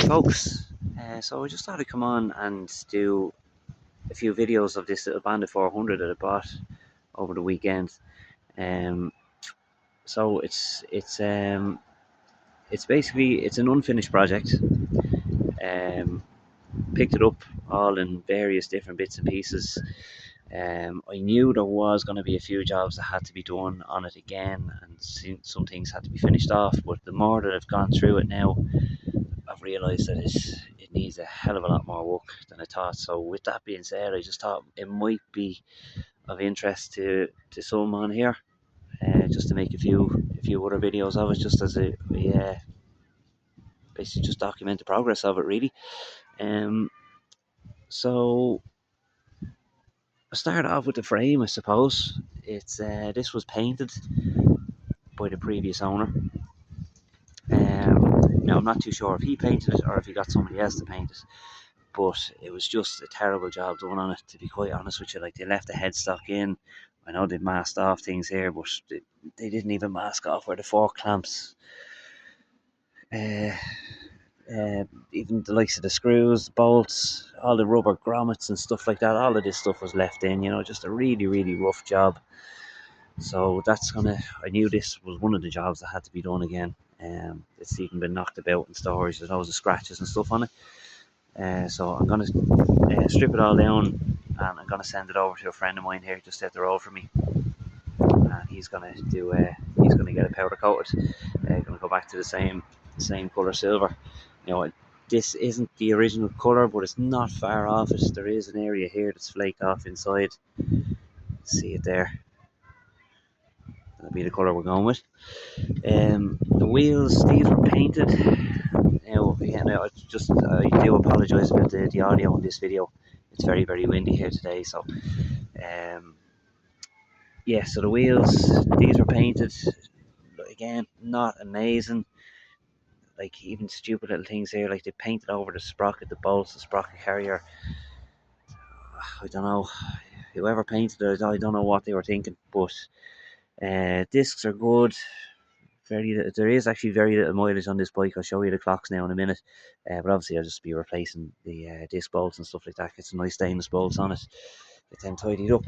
folks. So I just thought I'd come on and do a few videos of this little Bandit 400 that I bought over the weekend. Um, so it's basically it's an unfinished project. Um, Picked it up all in various different bits and pieces. I knew there was going to be a few jobs that had to be done on it again, and some things had to be finished off. But the more that I've gone through it now, I've realised that it needs a hell of a lot more work than I thought. So with that being said, I just thought it might be of interest to someone here, just to make a few other videos of it, just as basically just document the progress of it really. Um, so I started off with the frame, I suppose. It's this was painted by the previous owner. Now I'm not too sure if he painted it or if he got somebody else to paint it, but it was just a terrible job done on it, to be quite honest with you. Like, they left the headstock in. I know they'd masked off things here, but they didn't even mask off where the fork clamps, uh, even the likes of the screws, the bolts, all the rubber grommets and stuff like that. All of this stuff was left in, just a really, really rough job. So I knew this was one of the jobs that had to be done again. It's even been knocked about in storage. There's loads of scratches and stuff on it. So I'm going to strip it all down, and I'm going to send it over to a friend of mine here just down the road from me, and he's going to get it powder coated. Going to go back to the same color silver. This isn't the original color, but it's not far off it. There is an area here that's flaked off inside. See it there? That'll be the color we're going with. The wheels, these were painted. I do apologise about the audio in this video. It's very, very windy here today, so so the wheels, these were painted. Again, not amazing. Like, even stupid little things here, like they painted over the sprocket, the bolts, the sprocket carrier. I don't know, whoever painted it, I don't know what they were thinking, but discs are good. There is actually very little mileage on this bike. I'll show you the clocks now in a minute, but obviously I'll just be replacing the disc bolts and stuff like that. Get some nice stainless bolts on it, get them tidied up.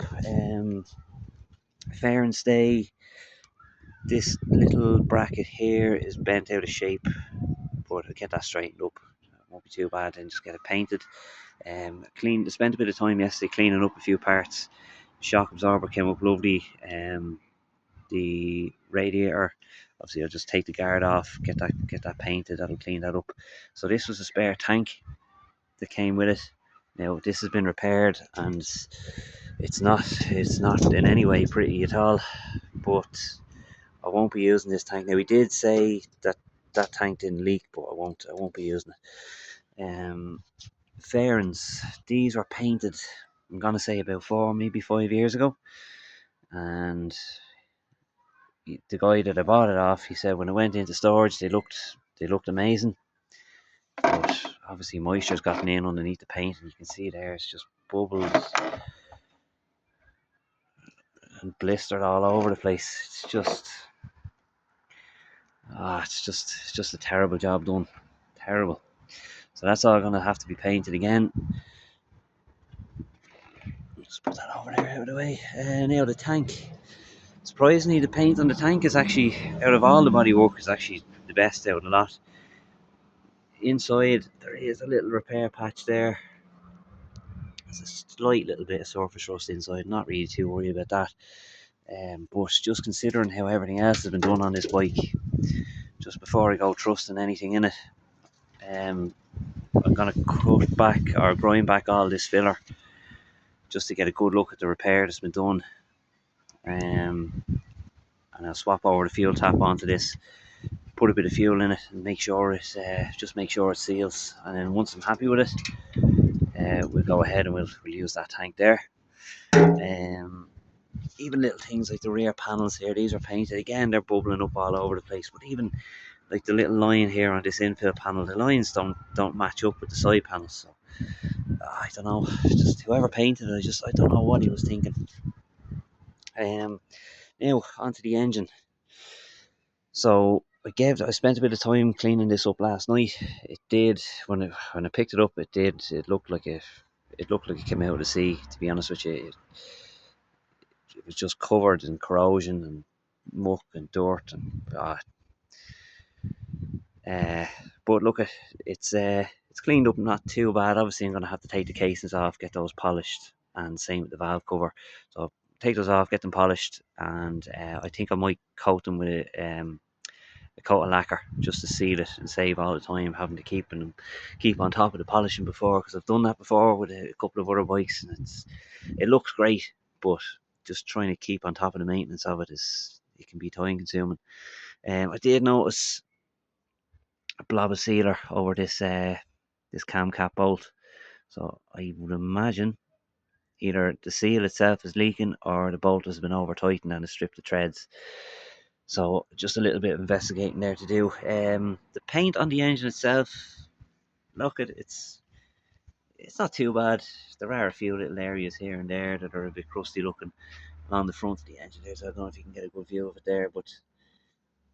Fair and stay. This little bracket here is bent out of shape, but I'll get that straightened up. It won't be too bad, and just get it painted. Spent a bit of time yesterday cleaning up a few parts. Shock absorber came up lovely. The radiator, obviously I'll just take the guard off, get that painted. That'll clean that up. So this was a spare tank that came with it. Now this has been repaired, and it's not in any way pretty at all, but I won't be using this tank. Now, we did say that tank didn't leak, but I won't be using it. Fairings, these were painted, I'm gonna say about 4, maybe 5 years ago, and the guy that I bought it off, he said when it went into storage, they looked amazing, but obviously moisture's gotten in underneath the paint, and you can see there it's just bubbles and blistered all over the place. It's just a terrible job done, terrible. So that's all going to have to be painted again. Just put that over there out of the way. Now the tank. Surprisingly, the paint on the tank is actually, out of all the bodywork, is actually the best out of the lot. Inside, there is a little repair patch there. There's a slight little bit of surface rust inside. Not really too worried about that. But just considering how everything else has been done on this bike, just before I go trusting anything in it, I'm going to cut back or grind back all this filler just to get a good look at the repair that's been done. And I'll swap over the fuel tap onto this, put a bit of fuel in it, and make sure it seals. And then once I'm happy with it, we'll go ahead and we'll use that tank there. Even little things like the rear panels here, these are painted again. They're bubbling up all over the place, but even like the little line here on this infill panel, the lines don't match up with the side panels. So I don't know, just whoever painted it, I don't know what he was thinking. Now onto the engine. So I spent a bit of time cleaning this up last night. It did when I picked it up. It looked like it came out of the sea. To be honest with you, it was just covered in corrosion and muck and dirt and uh, but look at it's cleaned up not too bad. Obviously, I'm gonna have to take the casings off, get those polished, and same with the valve cover. So take those off, get them polished, and I think I might coat them with a coat of lacquer just to seal it and save all the time having to keep on top of the polishing before, because I've done that before with a couple of other bikes and it looks great, but just trying to keep on top of the maintenance of it can be time consuming. I did notice a blob of sealer over this cam cap bolt, so I would imagine either the seal itself is leaking or the bolt has been over tightened and has stripped the threads. So just a little bit of investigating there to do. The paint on the engine itself, look at it's not too bad. There are a few little areas here and there that are a bit crusty looking on the front of the engine there. So I don't know if you can get a good view of it there, but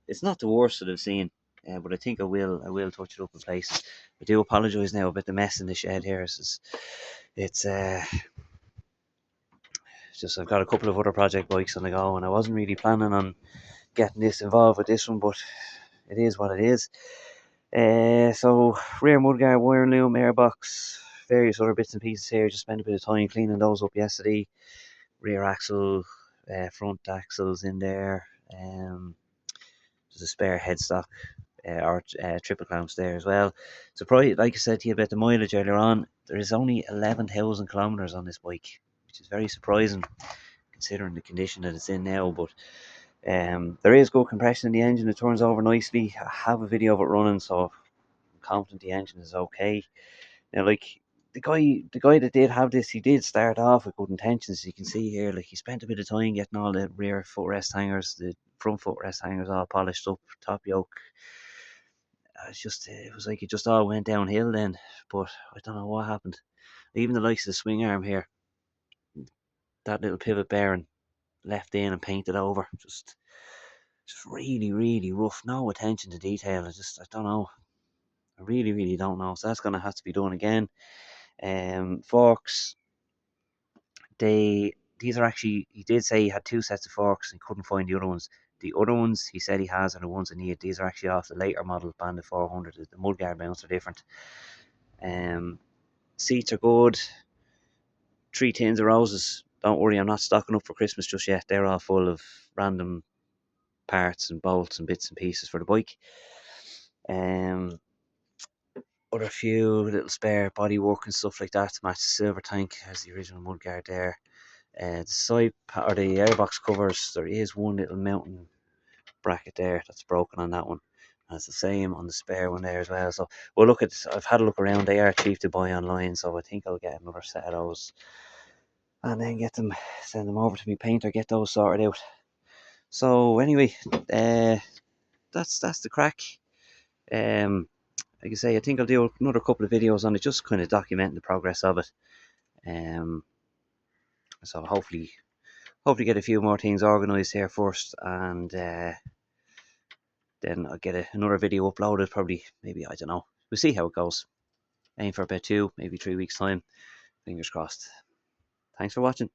it's not the worst that I've seen. But I think I will touch it up in place. I do apologise now about the mess in the shed here. It's just I've got a couple of other project bikes on the go, and I wasn't really planning on getting this involved with this one, but it is what it is. So rear mudguard, wire loom, airbox, various other bits and pieces here. Just spent a bit of time cleaning those up yesterday. Rear axle, front axles in there. There's a spare headstock or triple clamps there as well. Surprised, like I said to you about the mileage earlier on, there is only 11,000 kilometers on this bike, which is very surprising considering the condition that it's in now. But there is good compression in the engine. It turns over nicely. I have a video of it running, so I'm confident the engine is okay. Now, like the guy that did have this, he did start off with good intentions. You can see here, like he spent a bit of time getting all the rear footrest hangers, the front footrest hangers all polished up, top yoke. It was like it just all went downhill then. But I don't know what happened. Even the likes of the swing arm here, that little pivot bearing left in and painted over, just really, really rough. No attention to detail. I don't know. I really, really don't know. So that's gonna have to be done again. Forks. These are actually. He did say he had two sets of forks and couldn't find the other ones. The other ones he said he has are the ones I need. These are actually off the later model Bandit 400. The mudguard mounts are different. Um, Seats are good. 3 tins of roses. Don't worry, I'm not stocking up for Christmas just yet. They're all full of random parts and bolts and bits and pieces for the bike. Other few little spare bodywork and stuff like that to match the silver tank. Has the original mudguard there. The or the airbox covers, there is one little mounting bracket there that's broken on that one. And it's the same on the spare one there as well. So I've had a look around. They are cheap to buy online, so I think I'll get another set of those and then send them over to me painter, get those sorted out. So anyway, that's the crack. Um, like I say, I think I'll do another couple of videos on it, just kind of documenting the progress of it. So hopefully get a few more things organised here first, and then I'll get another video uploaded. Probably, maybe, I don't know. We'll see how it goes. Aim for about 2, maybe 3 weeks time. Fingers crossed. Thanks for watching.